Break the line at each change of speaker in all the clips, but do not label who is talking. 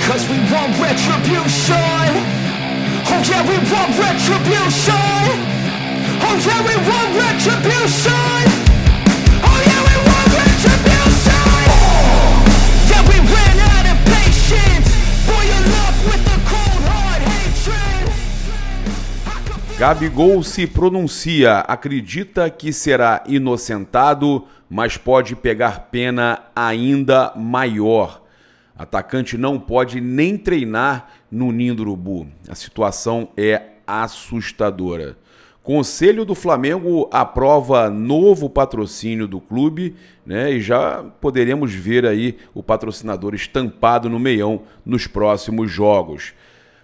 Cause we want retribution. Oh yeah, we want retribution. Oh yeah, we want retribution. Oh yeah, we want retribution. Yeah, we ran out of patience. Boil up with the cold hard hatred.
Gabigol se pronuncia, acredita que será inocentado, mas pode pegar pena ainda maior. Atacante não pode nem treinar no Ninho do Urubu. A situação é assustadora. Conselho do Flamengo aprova novo patrocínio do clube, né? E já poderemos ver aí o patrocinador estampado no meião nos próximos jogos.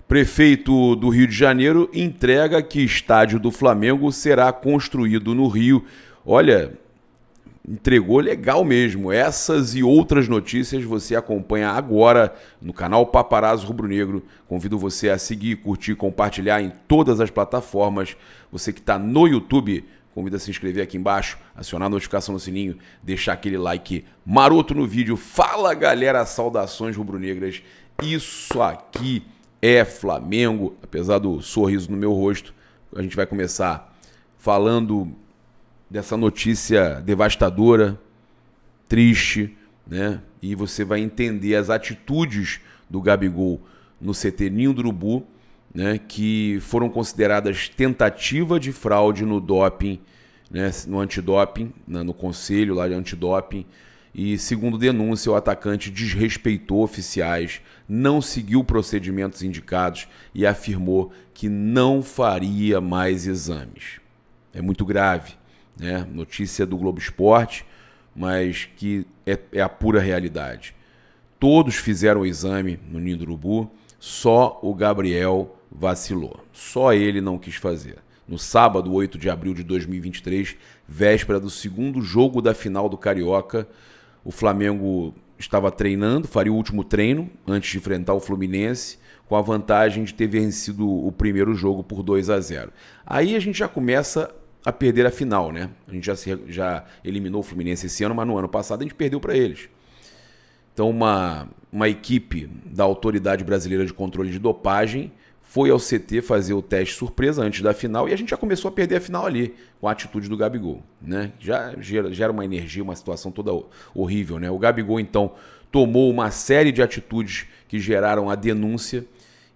Prefeito do Rio de Janeiro entrega que estádio do Flamengo será construído no Rio. Olha, entregou legal mesmo. Essas e outras notícias você acompanha agora no canal Paparazzo Rubro Negro. Convido você a seguir, curtir, compartilhar em todas as plataformas. Você que está no YouTube, convido a se inscrever aqui embaixo, acionar a notificação no sininho, deixar aquele like maroto no vídeo. Fala, galera, saudações rubro-negras. Isso aqui é Flamengo. Apesar do sorriso no meu rosto, a gente vai começar falando dessa notícia devastadora, triste, né? E você vai entender as atitudes do Gabigol no CT Ninho do Urubu, né? Que foram consideradas tentativa de fraude no doping, né? No antidoping, no conselho lá de antidoping. E, segundo denúncia, o atacante desrespeitou oficiais, não seguiu procedimentos indicados e afirmou que não faria mais exames. É muito grave, né? Notícia do Globo Esporte, mas que é a pura realidade. Todos fizeram o exame no Ninho do Urubu, só o Gabriel vacilou. Só ele não quis fazer. No sábado, 8 de abril de 2023, véspera do segundo jogo da final do Carioca, o Flamengo estava treinando, faria o último treino antes de enfrentar o Fluminense, com a vantagem de ter vencido o primeiro jogo por 2-0. Aí a gente já começa a perder a final, né? A gente já eliminou o Fluminense esse ano, mas no ano passado a gente perdeu para eles. Então uma equipe da Autoridade Brasileira de Controle de Dopagem foi ao CT fazer o teste surpresa antes da final e a gente já começou a perder a final ali, com a atitude do Gabigol, né? Já gera uma energia, uma situação toda horrível, né? O Gabigol, então, tomou uma série de atitudes que geraram a denúncia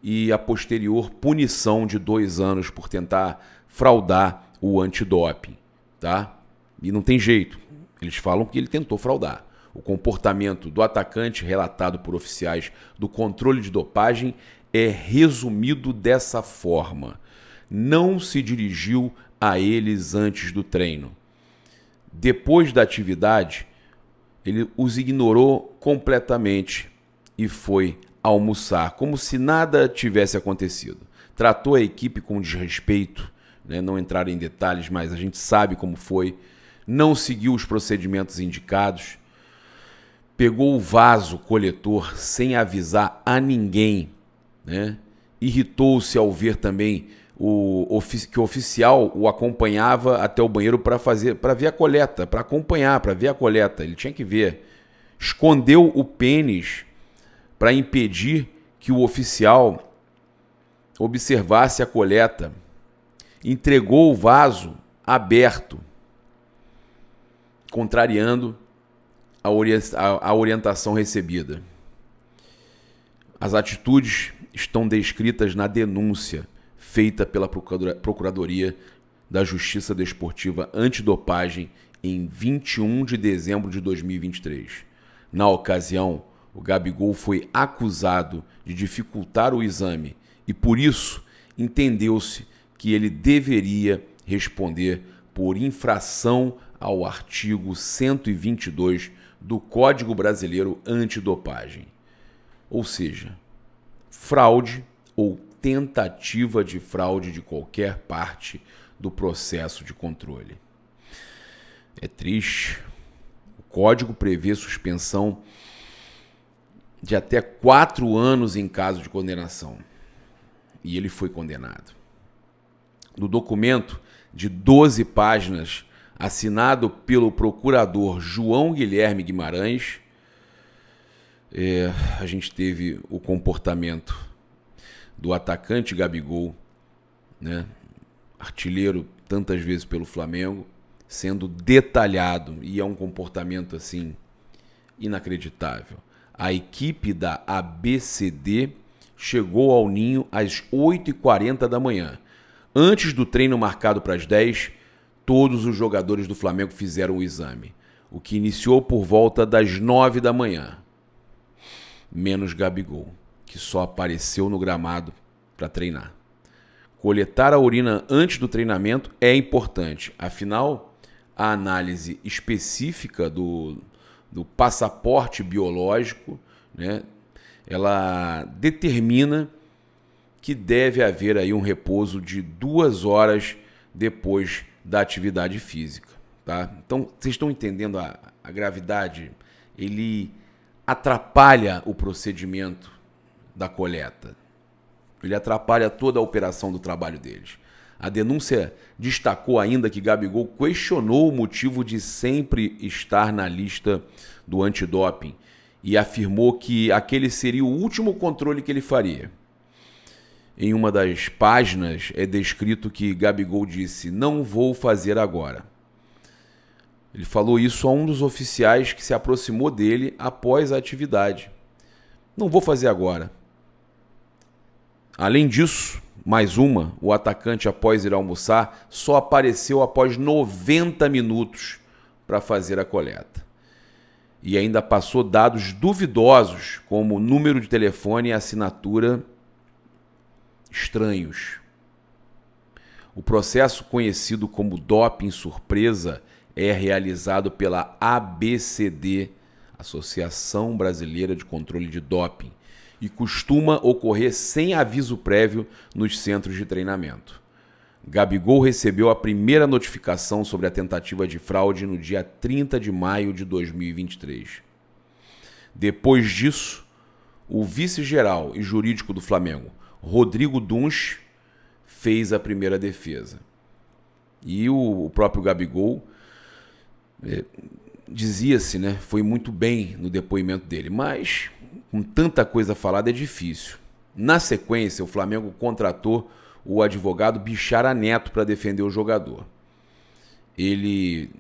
e a posterior punição de 2 anos por tentar fraudar o antidoping, tá? E não tem jeito, eles falam que ele tentou fraudar. O comportamento do atacante relatado por oficiais do controle de dopagem é resumido dessa forma: não se dirigiu a eles antes do treino. Depois da atividade, ele os ignorou completamente e foi almoçar, como se nada tivesse acontecido. Tratou a equipe com desrespeito, né? Não entrar em detalhes, mas a gente sabe como foi. Não seguiu os procedimentos indicados. Pegou o vaso coletor sem avisar a ninguém, né? Irritou-se ao ver também que o oficial o acompanhava até o banheiro para ver a coleta, para acompanhar, para ver a coleta. Ele tinha que ver. Escondeu o pênis para impedir que o oficial observasse a coleta. Entregou o vaso aberto, contrariando a orientação recebida. As atitudes estão descritas na denúncia feita pela Procuradoria da Justiça Desportiva Antidopagem em 21 de dezembro de 2023. Na ocasião, o Gabigol foi acusado de dificultar o exame e, por isso, entendeu-se que ele deveria responder por infração ao artigo 122 do Código Brasileiro Antidopagem. Ou seja, fraude ou tentativa de fraude de qualquer parte do processo de controle. É triste. O Código prevê suspensão de até 4 anos em caso de condenação. E ele foi condenado. No documento de 12 páginas, assinado pelo procurador João Guilherme Guimarães, A gente teve o comportamento do atacante Gabigol, né? Artilheiro tantas vezes pelo Flamengo, sendo detalhado, e é um comportamento assim inacreditável. A equipe da ABCD chegou ao Ninho às 8h40 da manhã. Antes do treino marcado para as 10, todos os jogadores do Flamengo fizeram o exame, o que iniciou por volta das 9 da manhã. Menos Gabigol, que só apareceu no gramado para treinar. Coletar a urina antes do treinamento é importante, afinal, a análise específica do passaporte biológico, né, ela determina que deve haver aí um repouso de 2 horas depois da atividade física. Tá? Então, vocês estão entendendo a gravidade? Ele atrapalha o procedimento da coleta. Ele atrapalha toda a operação do trabalho deles. A denúncia destacou ainda que Gabigol questionou o motivo de sempre estar na lista do antidoping e afirmou que aquele seria o último controle que ele faria. Em uma das páginas é descrito que Gabigol disse: "Não vou fazer agora". Ele falou isso a um dos oficiais que se aproximou dele após a atividade. "Não vou fazer agora". Além disso, mais uma, o atacante, após ir almoçar, só apareceu após 90 minutos para fazer a coleta. E ainda passou dados duvidosos, como número de telefone e assinatura estranhos. O processo, conhecido como doping surpresa, é realizado pela ABCD, Associação Brasileira de Controle de Doping, e costuma ocorrer sem aviso prévio nos centros de treinamento. Gabigol recebeu a primeira notificação sobre a tentativa de fraude no dia 30 de maio de 2023. Depois disso, o vice-geral e jurídico do Flamengo, Rodrigo Dunsch, fez a primeira defesa. E o próprio Gabigol dizia-se, né, foi muito bem no depoimento dele, mas com tanta coisa falada é difícil. Na sequência, o Flamengo contratou o advogado Bichara Neto para defender o jogador. Ele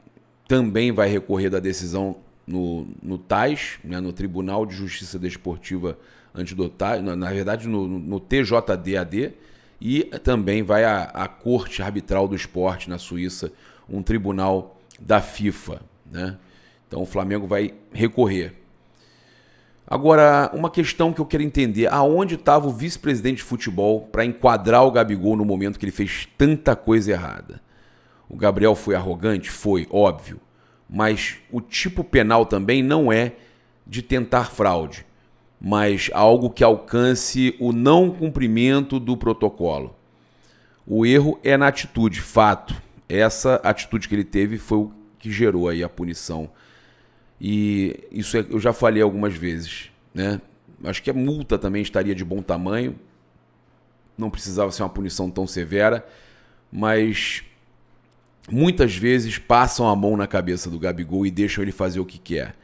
também vai recorrer da decisão no TAS, né, no Tribunal de Justiça Desportiva Antidopagem, na verdade no TJDAD, e também vai à Corte Arbitral do Esporte na Suíça, um tribunal da FIFA, né? Então o Flamengo vai recorrer. Agora, uma questão que eu quero entender: aonde estava o vice-presidente de futebol para enquadrar o Gabigol no momento que ele fez tanta coisa errada? O Gabriel foi arrogante? Foi, óbvio. Mas o tipo penal também não é de tentar fraude, mas algo que alcance o não cumprimento do protocolo. O erro é na atitude, fato. Essa atitude que ele teve foi o que gerou aí a punição. E isso eu já falei algumas vezes, né? Acho que a multa também estaria de bom tamanho. Não precisava ser uma punição tão severa, mas muitas vezes passam a mão na cabeça do Gabigol e deixam ele fazer o que quer.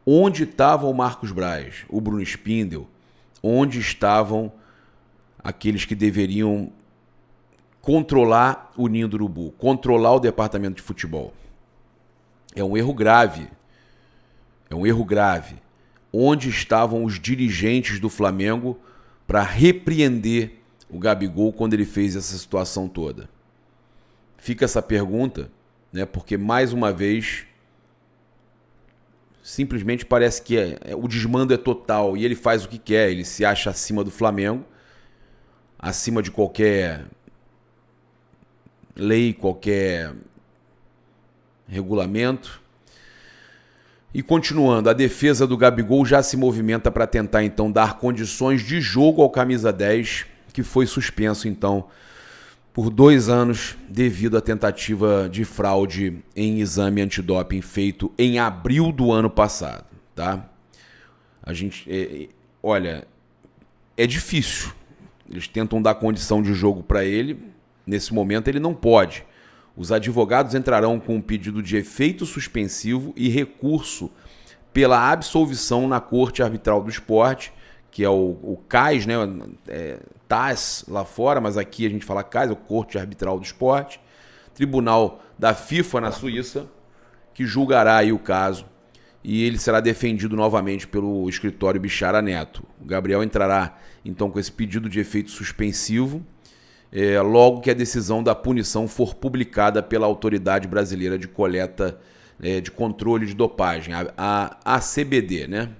Onde estavam o Marcos Braz, o Bruno Spindel? Onde estavam aqueles que deveriam controlar o Ninho do Urubu, controlar o departamento de futebol? É um erro grave. É um erro grave. Onde estavam os dirigentes do Flamengo para repreender o Gabigol quando ele fez essa situação toda? Fica essa pergunta, né? Porque mais uma vez simplesmente parece que o desmando é total e ele faz o que quer. Ele se acha acima do Flamengo, acima de qualquer lei, qualquer regulamento. E continuando, a defesa do Gabigol já se movimenta para tentar então dar condições de jogo ao camisa 10, que foi suspenso então por 2 anos devido à tentativa de fraude em exame antidoping feito em abril do ano passado, tá? A gente, olha, é difícil. Eles tentam dar condição de jogo para ele. Nesse momento ele não pode. Os advogados entrarão com um pedido de efeito suspensivo e recurso pela absolvição na Corte Arbitral do Esporte, que é o CAS, né? TAS lá fora, mas aqui a gente fala CAS, é o Corte Arbitral do Esporte, Tribunal da FIFA na Suíça, que julgará aí o caso, e ele será defendido novamente pelo escritório Bichara Neto. O Gabriel entrará então com esse pedido de efeito suspensivo, logo que a decisão da punição for publicada pela Autoridade Brasileira de Coleta de Controle de Dopagem, a ACBD, né?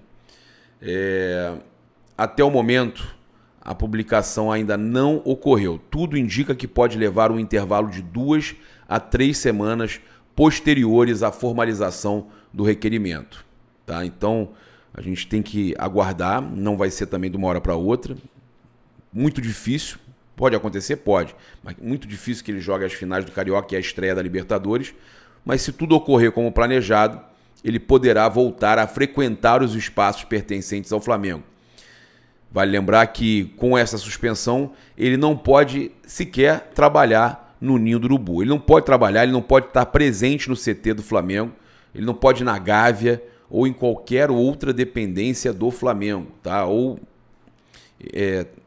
Até o momento, a publicação ainda não ocorreu. Tudo indica que pode levar um intervalo de 2 a 3 semanas posteriores à formalização do requerimento. Tá? Então, a gente tem que aguardar, não vai ser também de uma hora para outra. Muito difícil, pode acontecer? Pode, mas muito difícil que ele jogue as finais do Carioca e a estreia da Libertadores. Mas se tudo ocorrer como planejado, ele poderá voltar a frequentar os espaços pertencentes ao Flamengo. Vale lembrar que, com essa suspensão, ele não pode sequer trabalhar no Ninho do Urubu. Ele não pode trabalhar, ele não pode estar presente no CT do Flamengo, ele não pode ir na Gávea ou em qualquer outra dependência do Flamengo, tá? Ou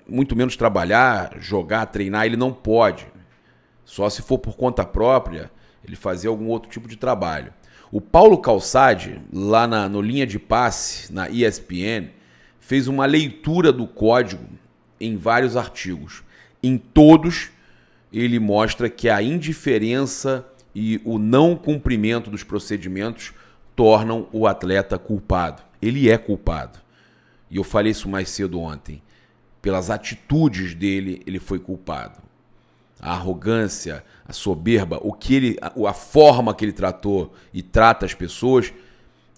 muito menos trabalhar, jogar, treinar, ele não pode. Só se for por conta própria, ele fazer algum outro tipo de trabalho. O Paulo Calçade, lá no Linha de Passe, na ESPN, fez uma leitura do código em vários artigos. Em todos, ele mostra que a indiferença e o não cumprimento dos procedimentos tornam o atleta culpado. Ele é culpado. E eu falei isso mais cedo ontem. Pelas atitudes dele, ele foi culpado. A arrogância, a soberba, a forma que ele tratou e trata as pessoas,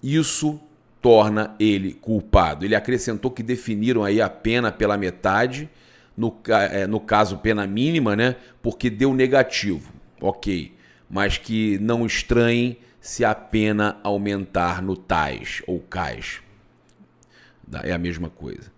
isso torna ele culpado. Ele acrescentou que definiram aí a pena pela metade, no caso pena mínima, né? Porque deu negativo, ok. Mas que não estranhem se a pena aumentar no TAS ou CAS. É a mesma coisa.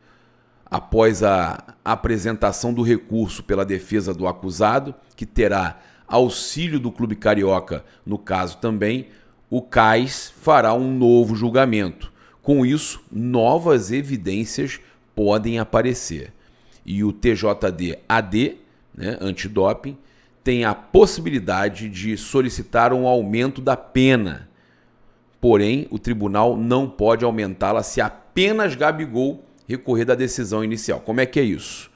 Após a apresentação do recurso pela defesa do acusado, que terá auxílio do Clube Carioca no caso também, o CAS fará um novo julgamento. Com isso, novas evidências podem aparecer. E o TJD-AD, né, antidoping, tem a possibilidade de solicitar um aumento da pena. Porém, o tribunal não pode aumentá-la se apenas Gabigol recorrer da decisão inicial. Como é que é isso?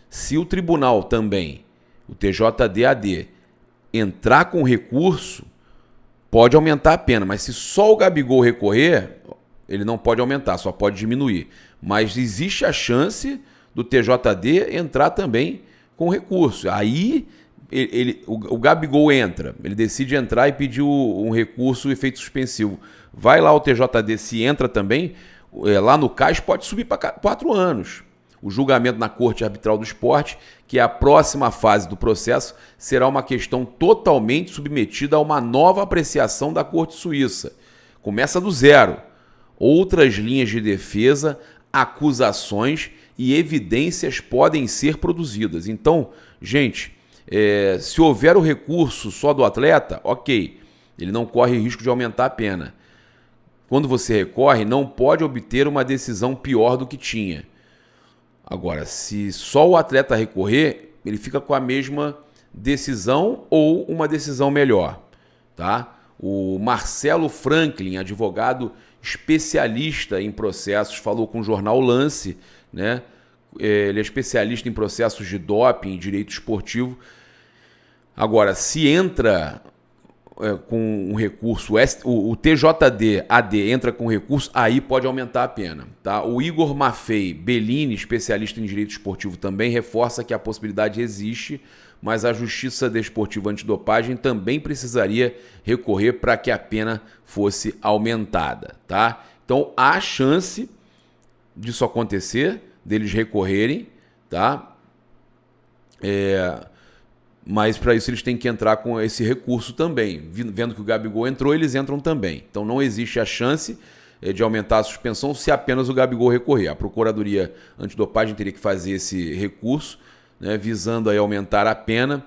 Se o tribunal também, o TJD-AD, entrar com recurso, pode aumentar a pena. Mas se só o Gabigol recorrer, ele não pode aumentar, só pode diminuir. Mas existe a chance do TJD entrar também com recurso. Aí o Gabigol entra, ele decide entrar e pedir um recurso efeito suspensivo. Vai lá o TJD, se entra também, lá no CAS pode subir para 4 anos. O julgamento na Corte Arbitral do Esporte, que é a próxima fase do processo, será uma questão totalmente submetida a uma nova apreciação da Corte Suíça. Começa do zero. Outras linhas de defesa, acusações e evidências podem ser produzidas. Então, gente, se houver o recurso só do atleta, ok, ele não corre risco de aumentar a pena. Quando você recorre, não pode obter uma decisão pior do que tinha. Agora, se só o atleta recorrer, ele fica com a mesma decisão ou uma decisão melhor, tá? O Marcelo Franklin, advogado especialista em processos, falou com o jornal Lance, né? Ele é especialista em processos de doping, direito esportivo. Agora, se entra com um recurso, o TJD-AD entra com recurso, aí pode aumentar a pena. Tá? O Igor Maffei Bellini, especialista em direito esportivo, também reforça que a possibilidade existe, mas a Justiça Desportiva Antidopagem também precisaria recorrer para que a pena fosse aumentada. Tá? Então, há chance disso acontecer, deles recorrerem, tá? Mas para isso eles têm que entrar com esse recurso também. Vendo que o Gabigol entrou, eles entram também. Então não existe a chance de aumentar a suspensão se apenas o Gabigol recorrer. A Procuradoria Antidopagem teria que fazer esse recurso, né, visando aí aumentar a pena.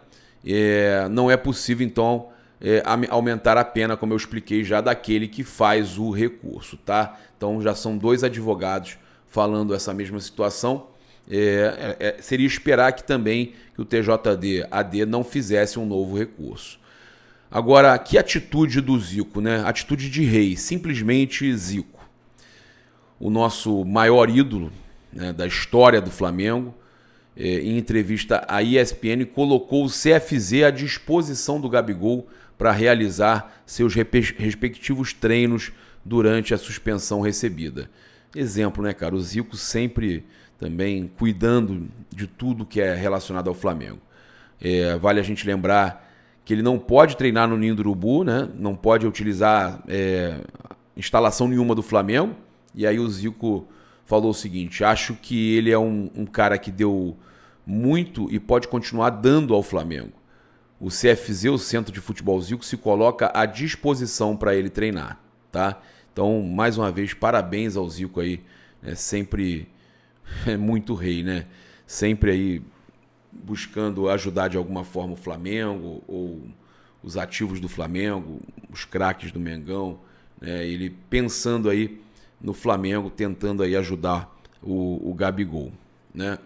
Não é possível, então, aumentar a pena, como eu expliquei já, daquele que faz o recurso, tá? Então já são 2 advogados falando essa mesma situação. Seria esperar que também que o TJD-AD não fizesse um novo recurso. Agora, que atitude do Zico, né? Atitude de rei, simplesmente Zico. O nosso maior ídolo, né, da história do Flamengo, em entrevista à ESPN, colocou o CFZ à disposição do Gabigol para realizar seus respectivos treinos durante a suspensão recebida. Exemplo, né, cara? O Zico sempre também cuidando de tudo que é relacionado ao Flamengo. Vale a gente lembrar que ele não pode treinar no Ninho do Urubu, né? Não pode utilizar instalação nenhuma do Flamengo. E aí o Zico falou o seguinte: acho que ele é um cara que deu muito e pode continuar dando ao Flamengo. O CFZ, o Centro de Futebol Zico, se coloca à disposição para ele treinar, tá? Então, mais uma vez, parabéns ao Zico aí, né? Sempre muito rei, né? Sempre aí buscando ajudar de alguma forma o Flamengo ou os ativos do Flamengo, os craques do Mengão, né? Ele pensando aí no Flamengo, tentando aí ajudar o Gabigol, né?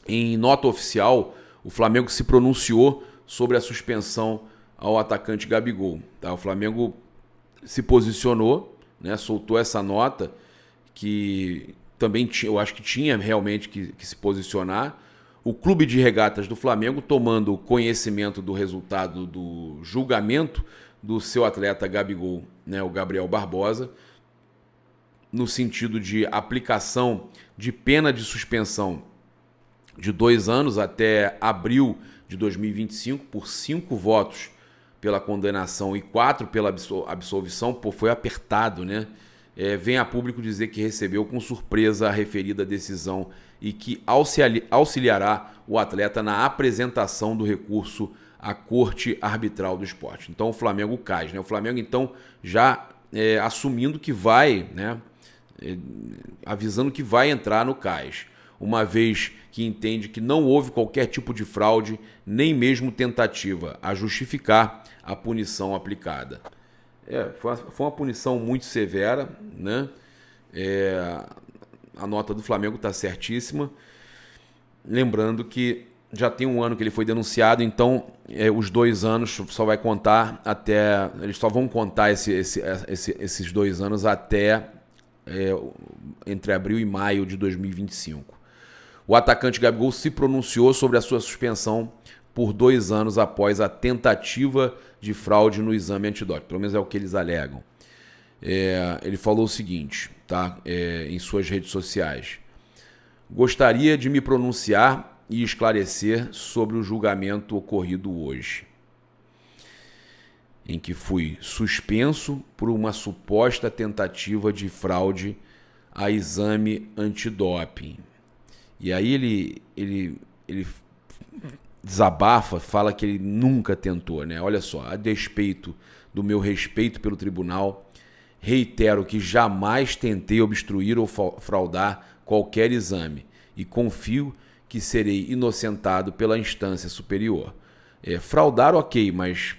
Em nota oficial, o Flamengo se pronunciou sobre a suspensão ao atacante Gabigol, tá? O Flamengo se posicionou, né? Soltou essa nota que também eu acho que tinha realmente que se posicionar. O Clube de Regatas do Flamengo, tomando conhecimento do resultado do julgamento do seu atleta Gabigol, né, o Gabriel Barbosa, no sentido de aplicação de pena de suspensão de 2 anos até abril de 2025, por 5 votos pela condenação e 4 pela absolvição. Pô, foi apertado, né? Vem a público dizer que recebeu com surpresa a referida decisão e que auxiliará o atleta na apresentação do recurso à Corte Arbitral do Esporte. Então o Flamengo cai, né? O Flamengo então já assumindo que vai, né? Avisando que vai entrar no cais, uma vez que entende que não houve qualquer tipo de fraude, nem mesmo tentativa a justificar a punição aplicada. Foi uma punição muito severa, né? A nota do Flamengo está certíssima. Lembrando que já tem 1 ano que ele foi denunciado, então os 2 anos só vai contar até... Eles só vão contar esses 2 anos até entre abril e maio de 2025. O atacante Gabigol se pronunciou sobre a sua suspensão por 2 anos após a tentativa de fraude no exame antidoping. Pelo menos é o que eles alegam. Ele falou o seguinte, tá? Em suas redes sociais: gostaria de me pronunciar e esclarecer sobre o julgamento ocorrido hoje, em que fui suspenso por uma suposta tentativa de fraude a exame antidoping. E aí ele desabafa, fala que ele nunca tentou, né? Olha só, a despeito do meu respeito pelo tribunal, reitero que jamais tentei obstruir ou fraudar qualquer exame e confio que serei inocentado pela instância superior. Fraudar, ok, mas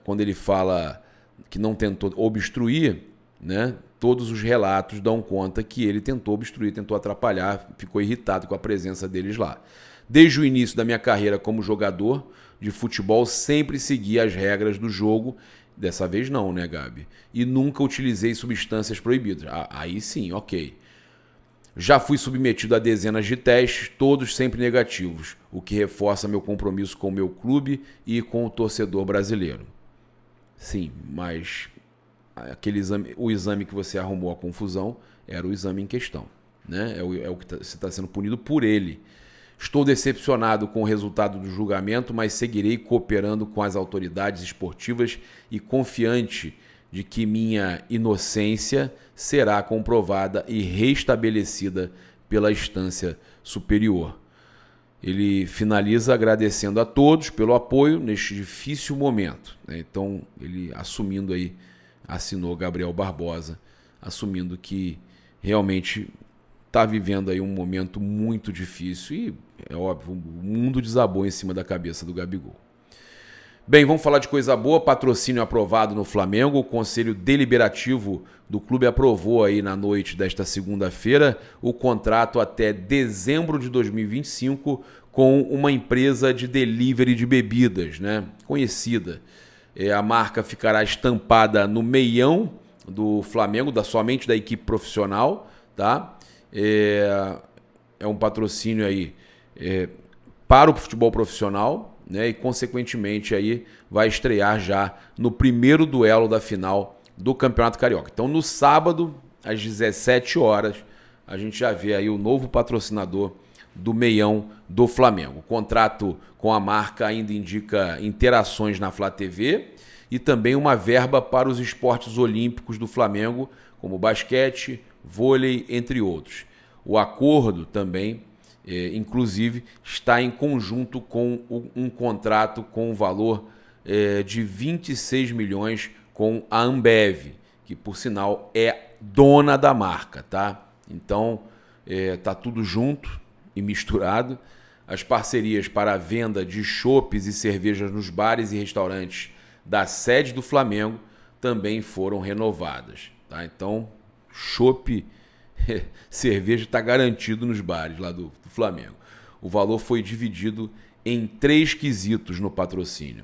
quando ele fala que não tentou obstruir, né, todos os relatos dão conta que ele tentou obstruir, tentou atrapalhar, ficou irritado com a presença deles lá. Desde o início da minha carreira como jogador de futebol, sempre segui as regras do jogo. Dessa vez não, né, Gabi? E nunca utilizei substâncias proibidas. Aí sim, ok. Já fui submetido a dezenas de testes, todos sempre negativos, o que reforça meu compromisso com o meu clube e com o torcedor brasileiro. Sim, mas o exame que você arrumou a confusão era o exame em questão, né? É o que você está sendo punido por ele. Estou decepcionado com o resultado do julgamento, mas seguirei cooperando com as autoridades esportivas e confiante de que minha inocência será comprovada e restabelecida pela instância superior. Ele finaliza agradecendo a todos pelo apoio neste difícil momento, né? Então, ele assumindo aí, assinou Gabriel Barbosa, assumindo que realmente está vivendo aí um momento muito difícil e, é óbvio, o mundo desabou em cima da cabeça do Gabigol. Bem, vamos falar de coisa boa. Patrocínio aprovado no Flamengo. O Conselho Deliberativo do clube aprovou aí na noite desta segunda-feira o contrato até dezembro de 2025 com uma empresa de delivery de bebidas, né? Conhecida. A marca ficará estampada no meião do Flamengo, somente da equipe profissional, tá? É um patrocínio aí para o futebol profissional, né? E consequentemente aí vai estrear já no primeiro duelo da final do Campeonato Carioca. Então no sábado, às 17 horas, a gente já vê aí o novo patrocinador do meião do Flamengo. O contrato com a marca ainda indica interações na Flá TV e também uma verba para os esportes olímpicos do Flamengo, como basquete, vôlei, entre outros. O acordo também, inclusive, está em conjunto com um contrato com um valor de 26 milhões com a Ambev, que por sinal é dona da marca, tá? Então, tá tudo junto e misturado. As parcerias para a venda de chopes e cervejas nos bares e restaurantes da sede do Flamengo também foram renovadas, tá? Então, chopp, cerveja está garantido nos bares lá do Flamengo. O valor foi dividido em 3 quesitos no patrocínio.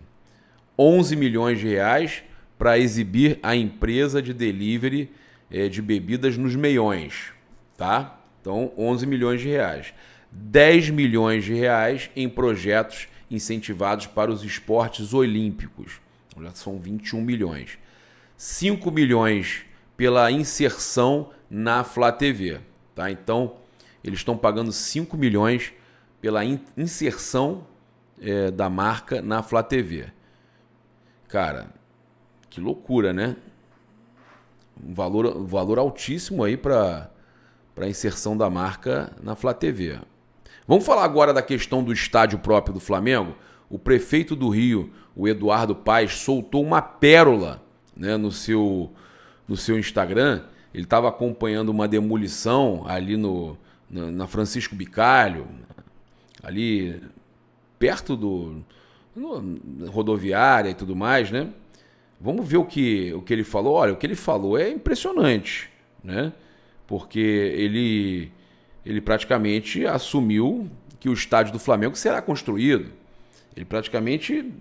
11 milhões de reais para exibir a empresa de delivery de bebidas nos meiões, tá? Então, 11 milhões de reais. 10 milhões de reais em projetos incentivados para os esportes olímpicos. Já são 21 milhões. 5 milhões pela inserção na Flá TV, tá? Então, eles estão pagando 5 milhões pela inserção da marca na Flá TV. Cara, que loucura, né? Um valor altíssimo aí para a inserção da marca na Flá TV. Vamos falar agora da questão do estádio próprio do Flamengo. O prefeito do Rio, o Eduardo Paes, soltou uma pérola, né, no seu Instagram. Ele estava acompanhando uma demolição ali na Francisco Bicalho, ali perto rodoviária e tudo mais, né? Vamos ver o que ele falou. Olha, o que ele falou é impressionante, né? Porque ele praticamente assumiu que o estádio do Flamengo será construído. Ele praticamente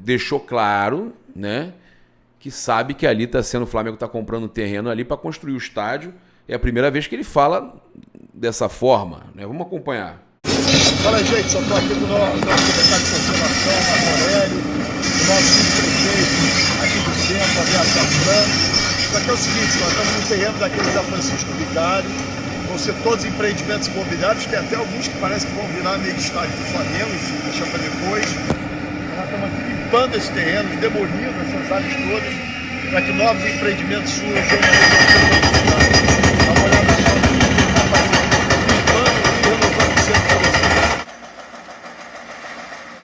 deixou claro, né, que sabe que ali o Flamengo está comprando terreno ali para construir o estádio. É a primeira vez que ele fala dessa forma, né? Vamos acompanhar.
Fala, gente, só estou aqui com o nosso secretário de Conservação, Marco Aurélio, o nosso prefeito aqui do centro, Aviação Franco. Isso aqui é o seguinte, nós estamos no terreno daqueles da Francisco Vigário, vão ser todos empreendimentos imobiliários, tem até alguns que parece que vão virar meio estádio do Flamengo, enfim, deixar para depois. Nós estamos aqui limpando esse terreno, demolindo essas áreas todas, para que novos empreendimentos surjam na região. Dá uma olhada só no que está fazendo, limpando e renovando o centro para vocês.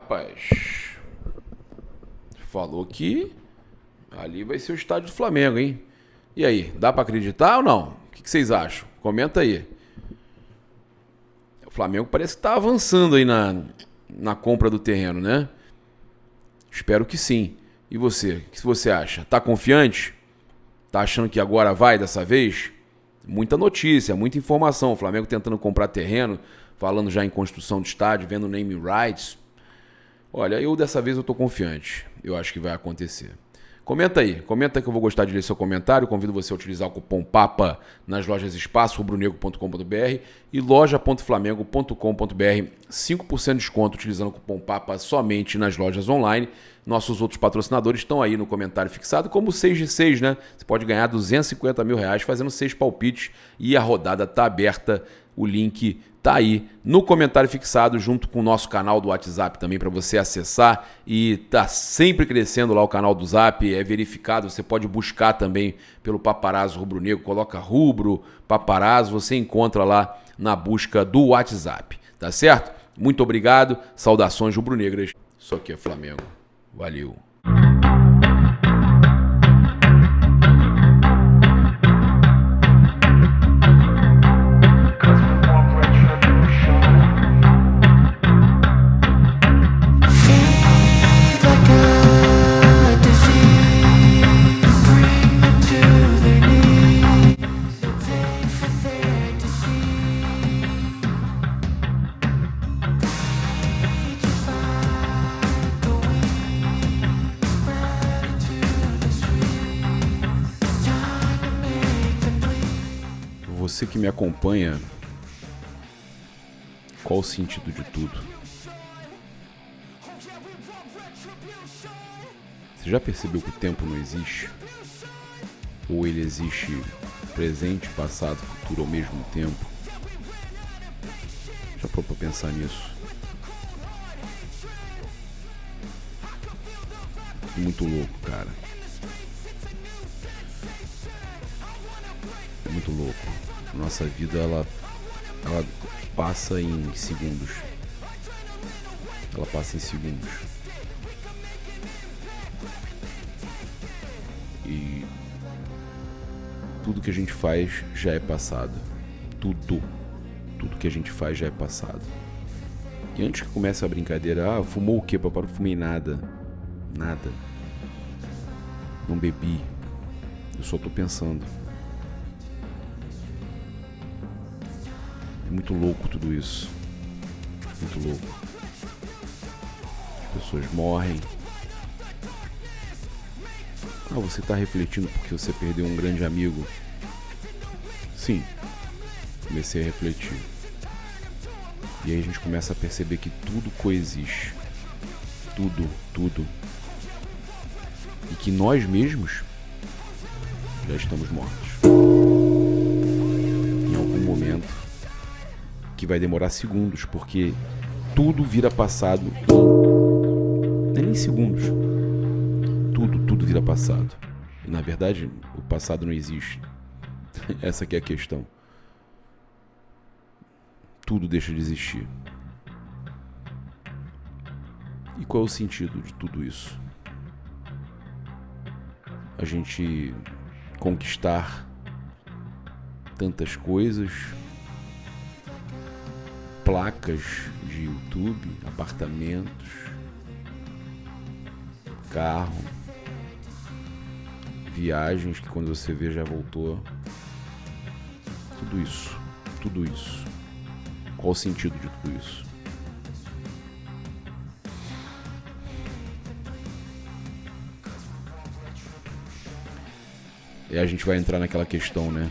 Rapaz, falou que ali vai ser o estádio do Flamengo, hein? E aí, dá para acreditar ou não? O que vocês acham? Comenta aí. O Flamengo parece que está avançando aí na compra do terreno, né? Espero que sim. E você? O que você acha? Tá confiante? Tá achando que agora vai dessa vez? Muita notícia, muita informação. O Flamengo tentando comprar terreno, falando já em construção de estádio, vendo name rights. Olha, dessa vez eu tô confiante. Eu acho que vai acontecer. Comenta aí que eu vou gostar de ler seu comentário. Convido você a utilizar o cupom PAPA nas lojas Espaço, rubrunegro.com.br e loja.flamengo.com.br. 5% de desconto utilizando o cupom PAPA somente nas lojas online. Nossos outros patrocinadores estão aí no comentário fixado, como o 6 de 6, né? Você pode ganhar R$250 mil fazendo 6 palpites e a rodada está aberta. O link tá aí no comentário fixado, junto com o nosso canal do WhatsApp também para você acessar, e tá sempre crescendo lá o canal do Zap, é verificado, você pode buscar também pelo Paparazzo Rubro Negro, coloca Rubro, Paparazzo, você encontra lá na busca do WhatsApp, tá certo? Muito obrigado, saudações rubro-negras, isso aqui é Flamengo, valeu! Você que me acompanha, qual o sentido de tudo? Você já percebeu que o tempo não existe? Ou ele existe presente, passado, futuro ao mesmo tempo? Já parou pra pensar nisso? Muito louco, cara. É muito louco. Nossa vida, ela passa em segundos. Ela passa em segundos. E tudo que a gente faz já é passado. Tudo que a gente faz já é passado. E antes que comece a brincadeira, fumou o quê, papai? Não fumei nada. Nada. Não bebi. Eu só tô pensando. É muito louco tudo isso. Muito louco. As pessoas morrem. Você tá refletindo porque você perdeu um grande amigo? Sim. Comecei a refletir. E aí a gente começa a perceber que tudo coexiste. Tudo. E que nós mesmos já estamos mortos. Em algum momento, que vai demorar segundos, porque tudo vira passado em nem segundos. Tudo vira passado. E na verdade, o passado não existe. Essa que é a questão. Tudo deixa de existir. E qual é o sentido de tudo isso? A gente conquistar tantas coisas, placas de YouTube, apartamentos, carro, viagens que quando você vê já voltou. Tudo isso. Qual o sentido de tudo isso? E a gente vai entrar naquela questão, né?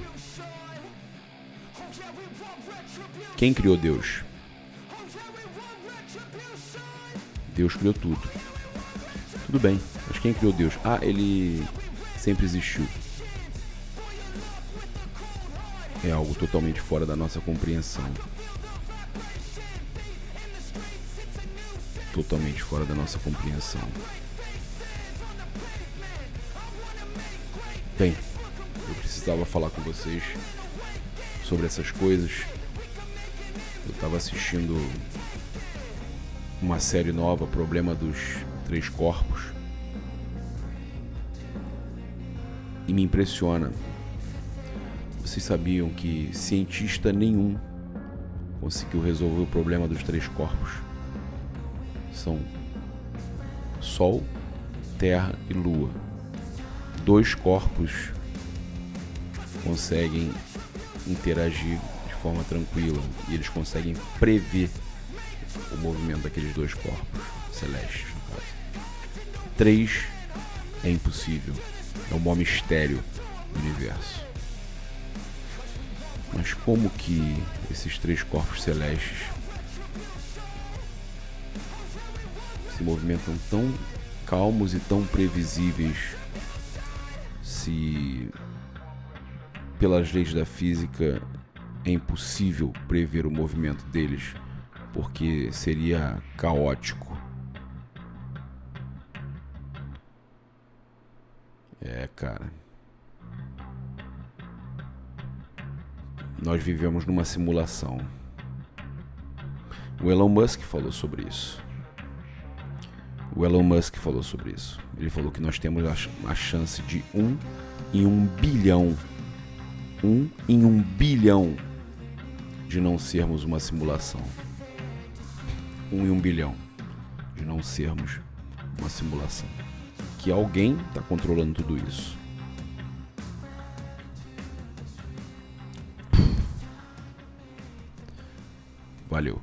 Quem criou Deus? Deus criou tudo. Tudo bem, mas quem criou Deus? Ele sempre existiu. É algo totalmente fora da nossa compreensão. Totalmente fora da nossa compreensão. Bem, eu precisava falar com vocês sobre essas coisas. Eu estava assistindo uma série nova, Problema dos Três Corpos, e me impressiona. Vocês sabiam que cientista nenhum conseguiu resolver o problema dos três corpos? São Sol, Terra e Lua. 2 corpos conseguem interagir de forma tranquila e eles conseguem prever o movimento daqueles 2 corpos celestes, no caso. 3 é impossível, é o maior mistério do universo. Mas como que esses 3 corpos celestes se movimentam tão calmos e tão previsíveis, se pelas leis da física é impossível prever o movimento deles, porque seria caótico? Cara, nós vivemos numa simulação. O Elon Musk falou sobre isso. Ele falou que nós temos a chance de 1 em 1 bilhão. 1 em 1 bilhão de não sermos uma simulação. 1 em 1 bilhão de não sermos uma simulação. Que alguém está controlando tudo isso. Valeu.